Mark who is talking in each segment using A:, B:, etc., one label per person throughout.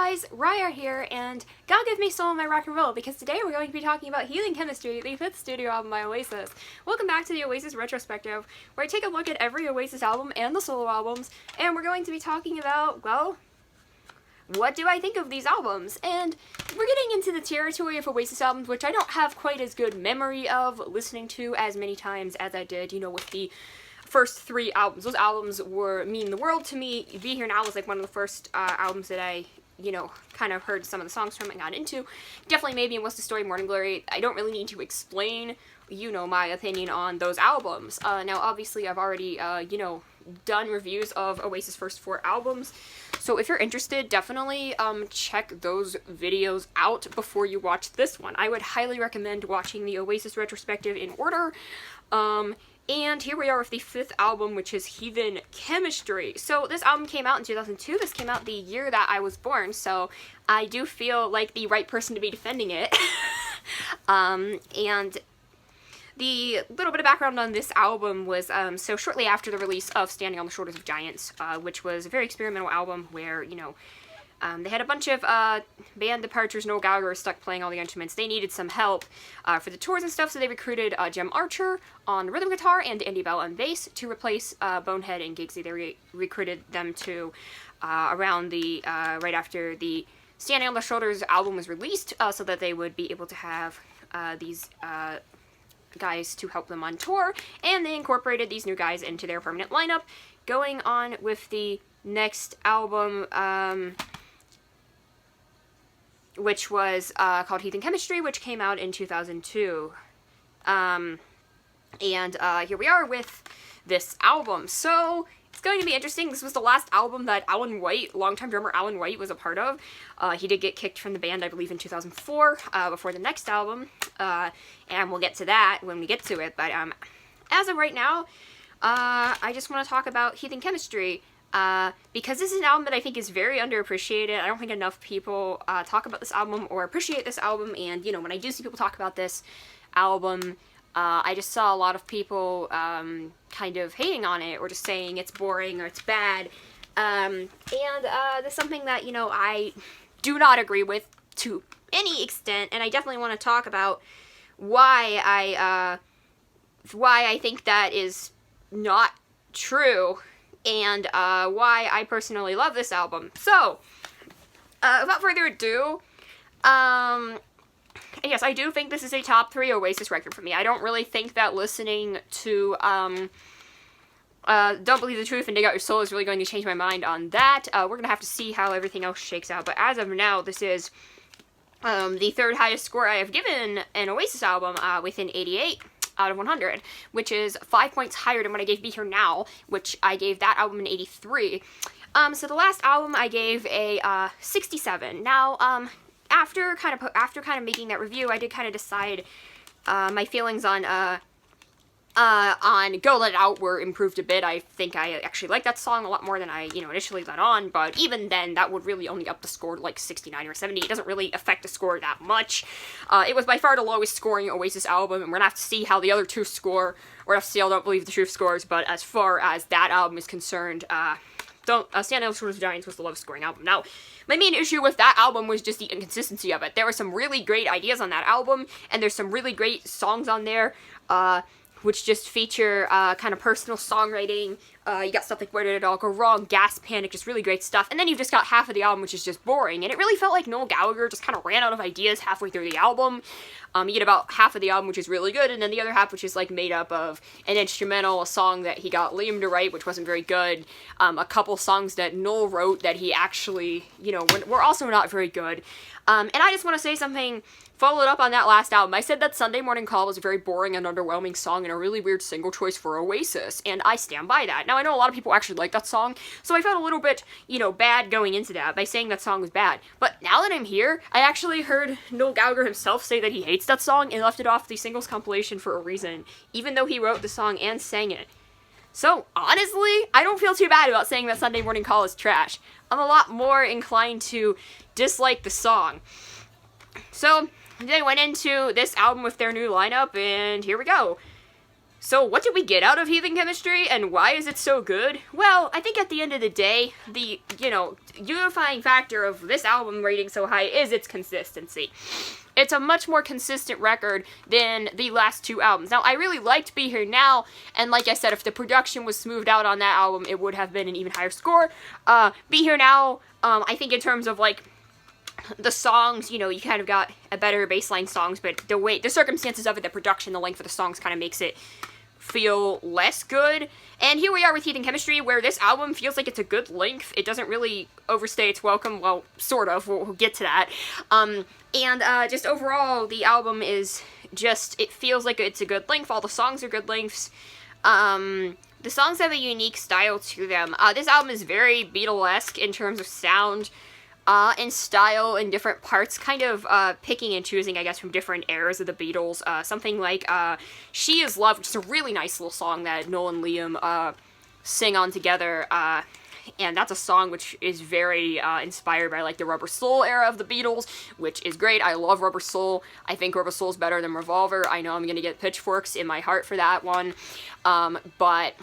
A: guys, Raya here, and God give me soul in my rock and roll, because today we're going to be talking about Heathen Chemistry, the 5th studio album by Oasis. Welcome back to the Oasis retrospective, where I take a look at every Oasis album and the solo albums, and we're going to be talking about, well, what do I think of these albums? And we're getting into the territory of Oasis albums, which I don't have quite as good memory of listening to as many times as I did, you know, with the first 3 albums. Those albums mean the world to me. Be Here Now was like one of the first albums that I, you know, kind of heard some of the songs from and got into. Definitely maybe in What's the Story, Morning Glory. I don't really need to explain, you know, my opinion on those albums. Now, obviously, I've already, you know, done reviews of Oasis' first 4 albums. So if you're interested, definitely check those videos out before you watch this one. I would highly recommend watching the Oasis retrospective in order. And here we are with the 5th album, which is Heathen Chemistry. So this album came out in 2002. This came out the year that I was born, so I do feel like the right person to be defending it. And the little bit of background on this album was, so shortly after the release of Standing on the Shoulders of Giants, which was a very experimental album where, you know, they had a bunch of band departures. Noel Gallagher was stuck playing all the instruments. They needed some help for the tours and stuff, so they recruited Jem Archer on rhythm guitar and Andy Bell on bass to replace Bonehead and Giggsy. They recruited them to around the right after the Standing on the Shoulders album was released, so that they would be able to have these guys to help them on tour, and they incorporated these new guys into their permanent lineup. Going on with the next album, which was called Heathen Chemistry, which came out in 2002. And here we are with this album. So it's going to be interesting. This was the last album that Alan White, longtime drummer Alan White, was a part of. He did get kicked from the band, I believe, in 2004, before the next album. And we'll get to that when we get to it. But as of right now, I just want to talk about Heathen Chemistry. Because this is an album that I think is very underappreciated. I don't think enough people talk about this album or appreciate this album, and, you know, when I do see people talk about this album, I just saw a lot of people kind of hating on it, or just saying it's boring or it's bad, and that's something that, you know, I do not agree with to any extent, and I definitely want to talk about why I think that is not true, and why I personally love this album. So, without further ado, yes, I do think this is a top 3 Oasis record for me. I don't really think that listening to Don't Believe the Truth and Dig Out Your Soul is really going to change my mind on that. We're going to have to see how everything else shakes out, but as of now, this is the 3rd highest score I have given an Oasis album, with an 88. Out of 100, which is 5 points higher than what I gave Be Here Now, which I gave that album an 83. So the last album I gave a 67. Now, after kind of making that review, I did kind of decide my feelings on Go Let It Out were improved a bit. I think I actually like that song a lot more than I, you know, initially let on, but even then, that would really only up the score to like 69 or 70. It doesn't really affect the score that much. It was by far the lowest scoring Oasis album, and we're gonna have to see how the other 2 score. We're gonna have to see how Don't Believe the Truth scores, but as far as that album is concerned, Stand on the Shoulders of Giants was the lowest scoring album. Now, my main issue with that album was just the inconsistency of it. There were some really great ideas on that album, and there's some really great songs on there, which just feature kind of personal songwriting. You got stuff like Where Did It All Go Wrong, Gas Panic, just really great stuff. And then you've just got half of the album, which is just boring. And it really felt like Noel Gallagher just kind of ran out of ideas halfway through the album. You get about half of the album, which is really good, and then the other half, which is like made up of an instrumental, a song that he got Liam to write, which wasn't very good, a couple songs that Noel wrote that he actually, you know, were also not very good. And I just want to say something, followed up on that last album. I said that Sunday Morning Call was a very boring and underwhelming song and a really weird single choice for Oasis, and I stand by that. Now, I know a lot of people actually like that song, so I felt a little bit, you know, bad going into that by saying that song was bad. But now that I'm here, I actually heard Noel Gallagher himself say that he hates that song and left it off the singles compilation for a reason, even though he wrote the song and sang it. So, honestly, I don't feel too bad about saying that Sunday Morning Call is trash. I'm a lot more inclined to dislike the song. So, they went into this album with their new lineup, and here we go. So what did we get out of Heathen Chemistry, and why is it so good? Well, I think at the end of the day, the, unifying factor of this album rating so high is its consistency. It's a much more consistent record than the last two albums. Now, I really liked Be Here Now, and like I said, if the production was smoothed out on that album, it would have been an even higher score. Be Here Now, I think in terms of, like, the songs, you kind of got a better baseline songs, but the circumstances of it, the production, the length of the songs kind of makes it feel less good. And here we are with Heathen Chemistry, where this album feels like it's a good length. It doesn't really overstay its welcome. Well, sort of. We'll get to that. And just overall, the album is just, it feels like it's a good length. All the songs are good lengths. The songs have a unique style to them. This album is very Beatlesque in terms of sound and style and different parts, kind of picking and choosing, I guess, from different eras of the Beatles. Something like She Is Love, which is a really nice little song that Noel and Liam sing on together. And that's a song which is very inspired by, like, the Rubber Soul era of the Beatles, which is great. I love Rubber Soul. I think Rubber Soul is better than Revolver. I know I'm going to get pitchforks in my heart for that one. But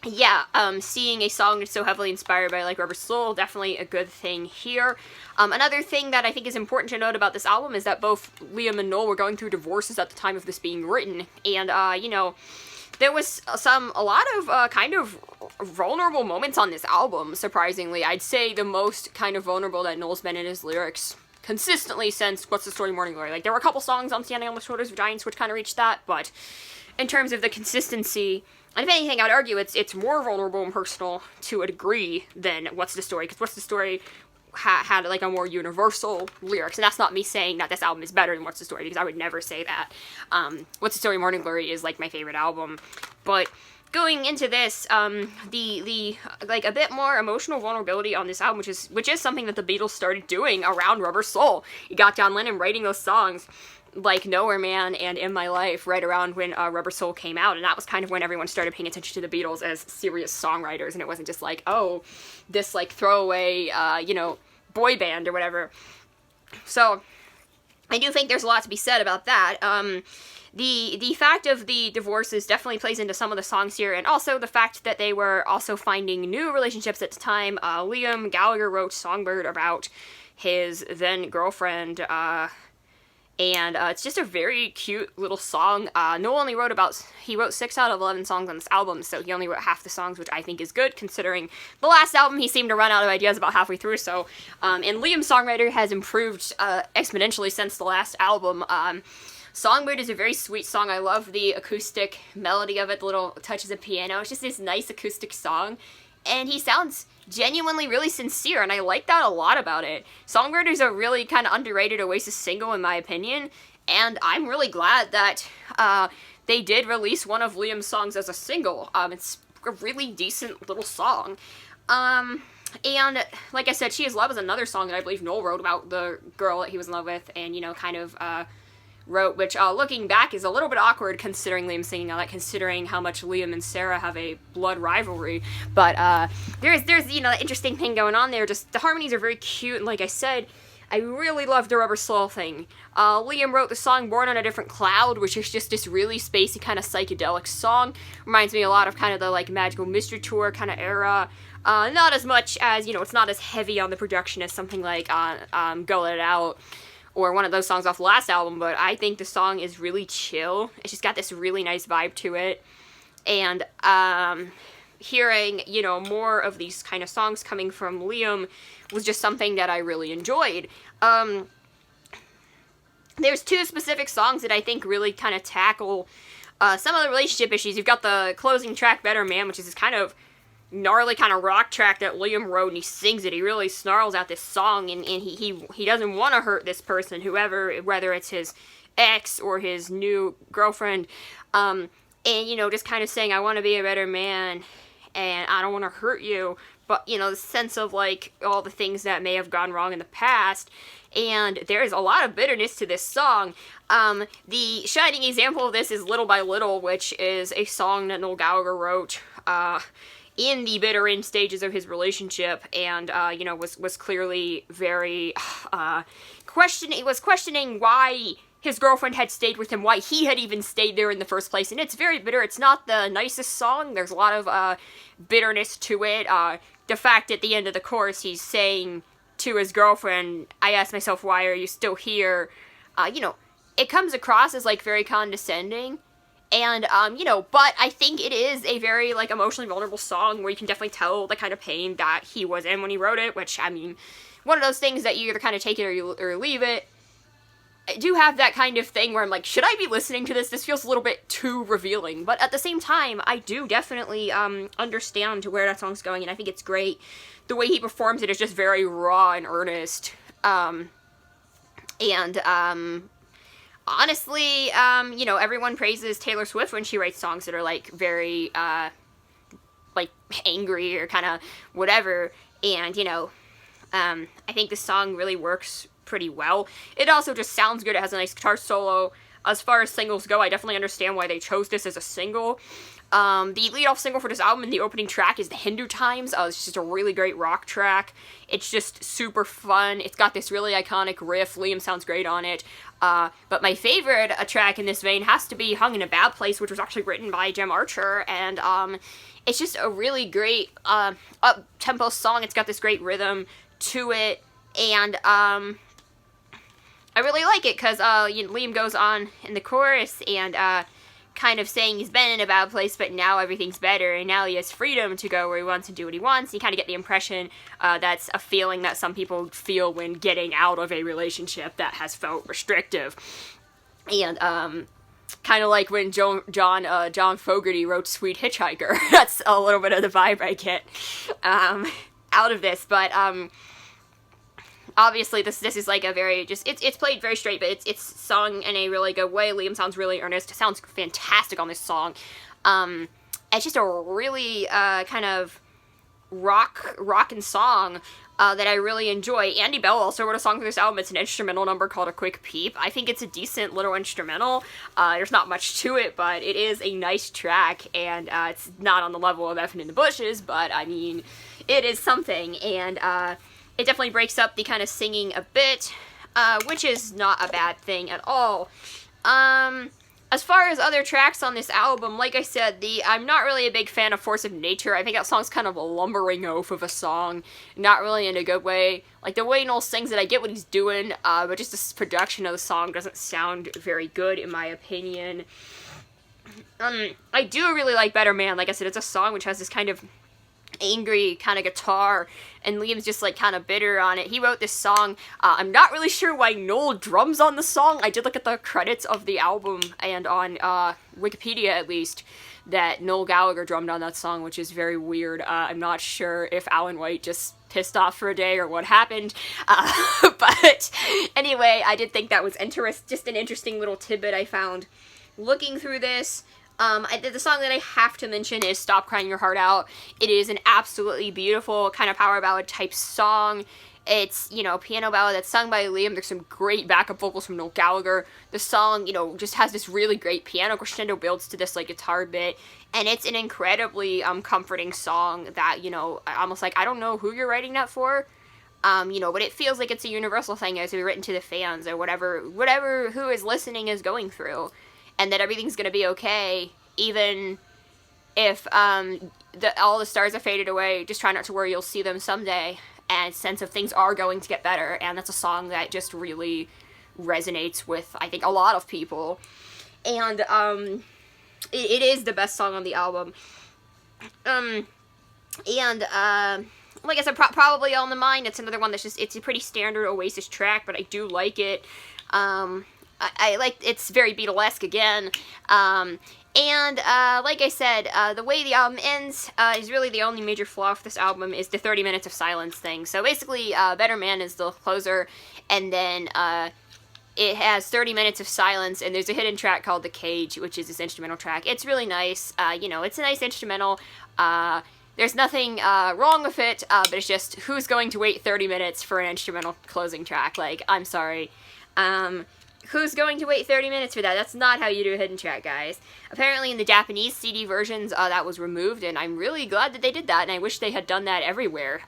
A: yeah, seeing a song that's so heavily inspired by, like, Rubber Soul, definitely a good thing here. Another thing that I think is important to note about this album is that both Liam and Noel were going through divorces at the time of this being written, and, there was a lot of, kind of vulnerable moments on this album, surprisingly. I'd say the most kind of vulnerable that Noel's been in his lyrics consistently since What's the Story, Morning Glory. Like, there were a couple songs on Standing on the Shoulders of Giants which kind of reached that, but in terms of the consistency, and if anything, I'd argue it's more vulnerable and personal to a degree than What's the Story, because What's the Story had like a more universal lyrics, and that's not me saying that this album is better than What's the Story, because I would never say that. What's the Story, Morning Glory is like my favorite album, but going into this, the like a bit more emotional vulnerability on this album, which is something that the Beatles started doing around Rubber Soul. You got John Lennon writing those songs, like Nowhere Man and In My Life, right around when Rubber Soul came out, and that was kind of when everyone started paying attention to the Beatles as serious songwriters, and it wasn't just like, oh, this, like, throwaway, boy band or whatever. So, I do think there's a lot to be said about that. The fact of the divorces definitely plays into some of the songs here, and also the fact that they were also finding new relationships at the time. Liam Gallagher wrote Songbird about his then girlfriend, and it's just a very cute little song. Noel only wrote 6 out of 11 songs on this album, so he only wrote half the songs, which I think is good, considering the last album he seemed to run out of ideas about halfway through, so, and Liam's songwriter has improved exponentially since the last album. Songbird is a very sweet song. I love the acoustic melody of it, the little touches of piano. It's just this nice acoustic song, and he sounds genuinely really sincere, and I like that a lot about it. Songbird is a really kind of underrated Oasis single, in my opinion, and I'm really glad that they did release one of Liam's songs as a single. It's a really decent little song. And like I said, She Is Love is another song that I believe Noel wrote about the girl that he was in love with, and, kind of wrote, which, looking back, is a little bit awkward considering Liam singing all that, considering how much Liam and Sarah have a blood rivalry, but, there's, the interesting thing going on there. Just, the harmonies are very cute, and like I said, I really love the Rubber Soul thing. Liam wrote the song Born on a Different Cloud, which is just this really spacey kind of psychedelic song. Reminds me a lot of kind of the, like, Magical Mystery Tour kind of era. Not as much as, it's not as heavy on the production as something like, Go Let It Out, or one of those songs off the last album, but I think the song is really chill. It's just got this really nice vibe to it, and hearing, more of these kind of songs coming from Liam was just something that I really enjoyed. There's 2 specific songs that I think really kind of tackle some of the relationship issues. You've got the closing track, Better Man, which is this kind of gnarly kind of rock track that Liam wrote, and he sings it. He really snarls out this song, and he doesn't want to hurt this person, whether it's his ex or his new girlfriend, and, just kind of saying, I want to be a better man, and I don't want to hurt you, but, the sense of, like, all the things that may have gone wrong in the past, and there is a lot of bitterness to this song. The shining example of this is Little by Little, which is a song that Noel Gallagher wrote, in the bitter end stages of his relationship, and, was clearly very, questioning why his girlfriend had stayed with him, why he had even stayed there in the first place, and it's very bitter. It's not the nicest song. There's a lot of bitterness to it. The fact at the end of the chorus he's saying to his girlfriend, I ask myself, why are you still here? You know, it comes across as, like, very condescending, and, you know, but I think it is a very, like, emotionally vulnerable song where you can definitely tell the kind of pain that he was in when he wrote it, which, I mean, one of those things that you either kind of take it or leave it. I do have that kind of thing where I'm like, should I be listening to this? This feels a little bit too revealing. But at the same time, I do definitely understand where that song's going, and I think it's great. The way he performs it is just very raw and earnest. Honestly, you know, everyone praises Taylor Swift when she writes songs that are, like, very, like, angry or kind of whatever. And, you know, I think this song really works pretty well. It also just sounds good. It has a nice guitar solo. As far as singles go, I definitely understand why they chose this as a single. The lead-off single for this album and the opening track is the Hindu Times. It's just a really great rock track. It's just super fun. It's got this really iconic riff. Liam sounds great on it. But my favorite track in this vein has to be Hung in a Bad Place, which was actually written by Jem Archer, and it's just a really great up-tempo song. It's got this great rhythm to it, and I really like it because you know, Liam goes on in the chorus and kind of saying he's been in a bad place, but now everything's better, and now he has freedom to go where he wants and do what he wants. You kind of get the impression that's a feeling that some people feel when getting out of a relationship that has felt restrictive. And kind of like when John Fogerty wrote Sweet Hitchhiker. That's a little bit of the vibe I get out of this, but obviously, this is like a very, just, it's played very straight, but it's sung in a really good way. Liam sounds really earnest. It sounds fantastic on this song. It's just a really kind of rockin' song that I really enjoy. Andy Bell also wrote a song for this album. It's an instrumental number called A Quick Peep. I think it's a decent little instrumental. There's not much to it, but it is a nice track, and it's not on the level of Effin' in the Bushes, but I mean, it is something, and it definitely breaks up the kind of singing a bit, which is not a bad thing at all. As far as other tracks on this album, like I said, I'm not really a big fan of Force of Nature. I think that song's kind of a lumbering oaf of a song, not really in a good way. Like, the way Noel sings it, I get what he's doing, but just the production of the song doesn't sound very good, in my opinion. I do really like Better Man. Like I said, it's a song which has this kind of angry kind of guitar, and Liam's just like kind of bitter on it. He wrote this song. I'm not really sure why Noel drums on the song. I did look at the credits of the album, and on Wikipedia at least, that Noel Gallagher drummed on that song, which is very weird. I'm not sure if Alan White just pissed off for a day or what happened, but anyway, I did think that was just an interesting little tidbit I found looking through this. The song that I have to mention is Stop Crying Your Heart Out. It is an absolutely beautiful kind of power ballad type song. It's, you know, a piano ballad that's sung by Liam. There's some great backup vocals from Noel Gallagher. The song, you know, just has this really great piano crescendo builds to this, like, guitar bit. And it's an incredibly comforting song that, you know, almost like, I don't know who you're writing that for. You know, but it feels like it's a universal thing as it's written to the fans or whatever who is listening is going through. And that everything's gonna be okay, even if all the stars are faded away. Just try not to worry, you'll see them someday. And sense of things are going to get better. And that's a song that just really resonates with, I think, a lot of people. And it is the best song on the album. Like I said, probably On the Mind. It's another one that's just, it's a pretty standard Oasis track, but I do like it. I like, it's very Beatlesque again, and like I said, the way the album ends is really the only major flaw of this album is the 30 minutes of silence thing. So basically, Better Man is the closer, and then it has 30 minutes of silence, and there's a hidden track called The Cage, which is this instrumental track. It's really nice. You know, it's a nice instrumental. There's nothing wrong with it, but it's just, who's going to wait 30 minutes for an instrumental closing track? Like, I'm sorry. Who's going to wait 30 minutes for that? That's not how you do a hidden track, guys. Apparently in the Japanese CD versions, that was removed, and I'm really glad that they did that, and I wish they had done that everywhere.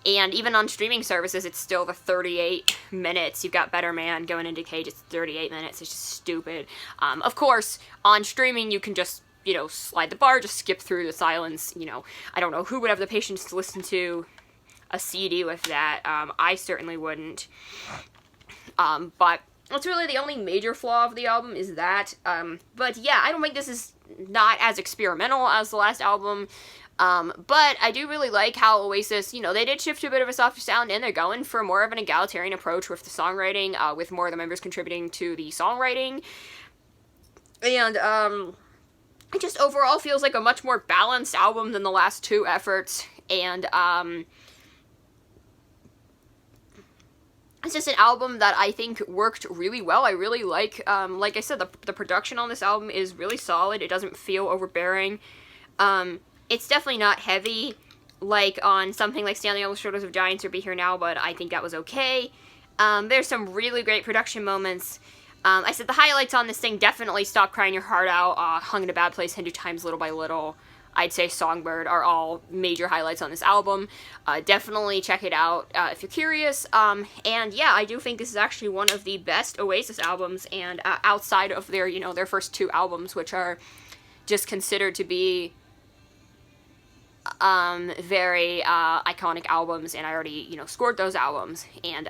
A: And even on streaming services, it's still the 38 minutes. You've got Better Man going into Cage, it's 38 minutes. It's just stupid. Of course, on streaming, you can just, you know, slide the bar, just skip through the silence. You know, I don't know who would have the patience to listen to a CD with that. I certainly wouldn't. But that's really the only major flaw of the album is that. But yeah, I don't think this is not as experimental as the last album. But I do really like how Oasis, you know, they did shift to a bit of a softer sound, and they're going for more of an egalitarian approach with the songwriting, with more of the members contributing to the songwriting. And, it just overall feels like a much more balanced album than the last two efforts, and, it's just an album that I think worked really well. I really like I said, the production on this album is really solid. It doesn't feel overbearing. It's definitely not heavy, like on something like Standing on the Shoulders of Giants or Be Here Now, but I think that was okay. There's some really great production moments. I said the highlights on this thing, definitely Stop Crying Your Heart Out, Hung in a Bad Place, Hindu Times, Little by Little, I'd say Songbird are all major highlights on this album. Definitely check it out if you're curious. And yeah, I do think this is actually one of the best Oasis albums, and outside of their, you know, their first two albums, which are just considered to be very iconic albums, and I already, you know, scored those albums. And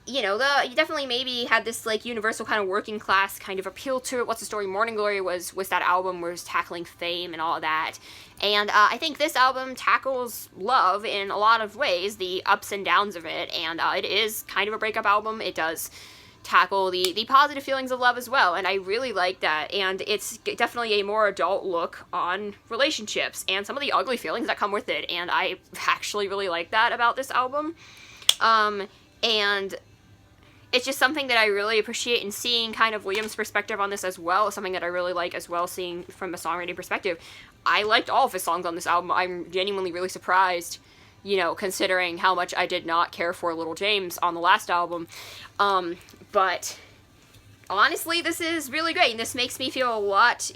A: you know, you definitely maybe had this, like, universal kind of working class kind of appeal to it. What's the Story, Morning Glory was that album was tackling fame and all of that. And I think this album tackles love in a lot of ways, the ups and downs of it, and it is kind of a breakup album. It does tackle the positive feelings of love as well, and I really like that. And it's definitely a more adult look on relationships and some of the ugly feelings that come with it, and I actually really like that about this album. And it's just something that I really appreciate, and seeing kind of Liam's perspective on this as well is something that I really like as well, seeing from a songwriting perspective. I liked all of his songs on this album. I'm genuinely really surprised, you know, considering how much I did not care for Little James on the last album. But honestly, this is really great, and this makes me feel a lot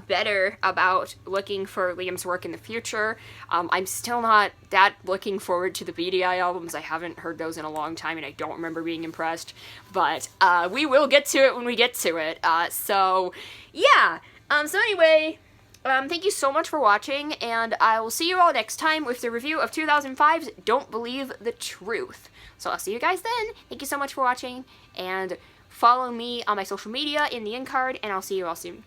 A: better about looking for Liam's work in the future. I'm still not that looking forward to the BDI albums. I haven't heard those in a long time, and I don't remember being impressed, but we will get to it when we get to it. So yeah, so anyway, thank you so much for watching, and I will see you all next time with the review of 2005's Don't Believe the Truth. So I'll see you guys then. Thank you so much for watching, and follow me on my social media in the end card, and I'll see you all soon.